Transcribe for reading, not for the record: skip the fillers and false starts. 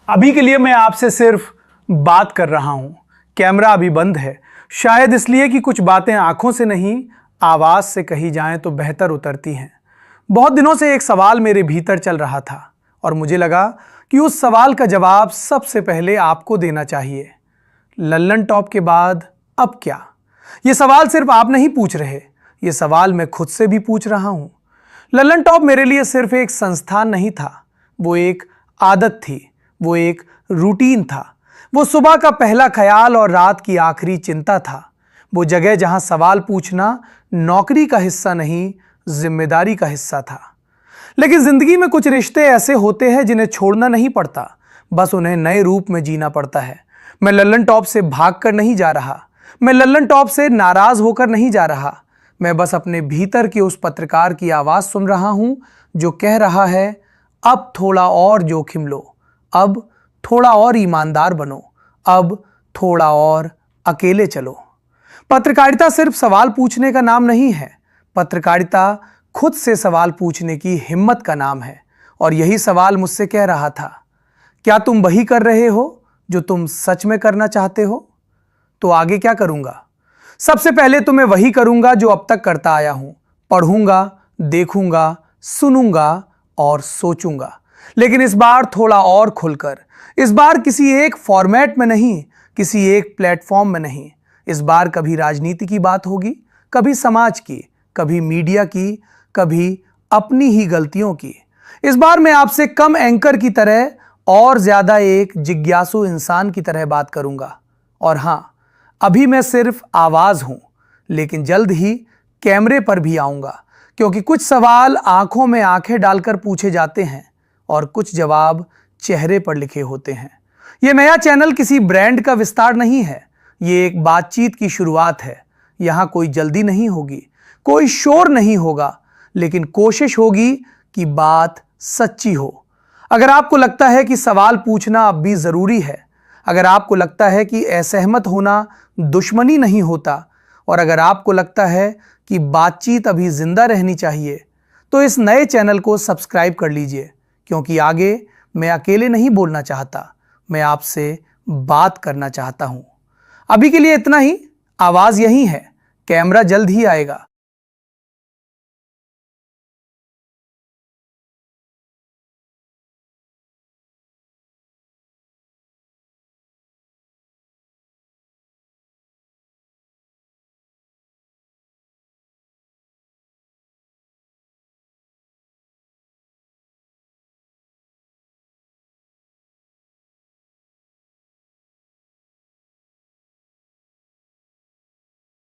अभी के लिए मैं आपसे सिर्फ बात कर रहा हूं। कैमरा अभी बंद है, शायद इसलिए कि कुछ बातें आंखों से नहीं आवाज से कही जाएं तो बेहतर उतरती हैं। बहुत दिनों से एक सवाल मेरे भीतर चल रहा था और मुझे लगा कि उस सवाल का जवाब सबसे पहले आपको देना चाहिए। लल्लन टॉप के बाद अब क्या? ये सवाल सिर्फ आप नहीं पूछ रहे, ये सवाल मैं खुद से भी पूछ रहा हूं। लल्लन टॉप मेरे लिए सिर्फ एक संस्थान नहीं था, वो एक आदत थी, वो एक रूटीन था, वो सुबह का पहला ख्याल और रात की आखिरी चिंता था। वो जगह जहां सवाल पूछना नौकरी का हिस्सा नहीं, जिम्मेदारी का हिस्सा था। लेकिन जिंदगी में कुछ रिश्ते ऐसे होते हैं जिन्हें छोड़ना नहीं पड़ता, बस उन्हें नए रूप में जीना पड़ता है। मैं लल्लन टॉप से भागकर नहीं जा रहा, मैं लल्लन टॉप से नाराज होकर नहीं जा रहा। मैं बस अपने भीतर के उस पत्रकार की आवाज सुन रहा हूं जो कह रहा है, अब थोड़ा और जोखिम लो, अब थोड़ा और ईमानदार बनो, अब थोड़ा और अकेले चलो। पत्रकारिता सिर्फ सवाल पूछने का नाम नहीं है, पत्रकारिता खुद से सवाल पूछने की हिम्मत का नाम है। और यही सवाल मुझसे कह रहा था, क्या तुम वही कर रहे हो जो तुम सच में करना चाहते हो? तो आगे क्या करूंगा? सबसे पहले तो मैं वही करूंगा जो अब तक करता आया हूं, पढ़ूंगा, देखूंगा, सुनूंगा और सोचूंगा। लेकिन इस बार थोड़ा और खुलकर, इस बार किसी एक फॉर्मेट में नहीं, किसी एक प्लेटफॉर्म में नहीं। इस बार कभी राजनीति की बात होगी, कभी समाज की, कभी मीडिया की, कभी अपनी ही गलतियों की। इस बार मैं आपसे कम एंकर की तरह और ज्यादा एक जिज्ञासु इंसान की तरह बात करूंगा। और हां, अभी मैं सिर्फ आवाज हूं, लेकिन जल्द ही कैमरे पर भी आऊंगा, क्योंकि कुछ सवाल आंखों में आंखें डालकर पूछे जाते हैं और कुछ जवाब चेहरे पर लिखे होते हैं। यह नया चैनल किसी ब्रांड का विस्तार नहीं है, ये एक बातचीत की शुरुआत है। यहां कोई जल्दी नहीं होगी, कोई शोर नहीं होगा, लेकिन कोशिश होगी कि बात सच्ची हो। अगर आपको लगता है कि सवाल पूछना अब भी जरूरी है, अगर आपको लगता है कि असहमत होना दुश्मनी नहीं होता, और अगर आपको लगता है कि बातचीत अभी जिंदा रहनी चाहिए, तो इस नए चैनल को सब्सक्राइब कर लीजिए, क्योंकि आगे मैं अकेले नहीं बोलना चाहता, मैं आपसे बात करना चाहता हूं। अभी के लिए इतना ही। आवाज यही है, कैमरा जल्द ही आएगा।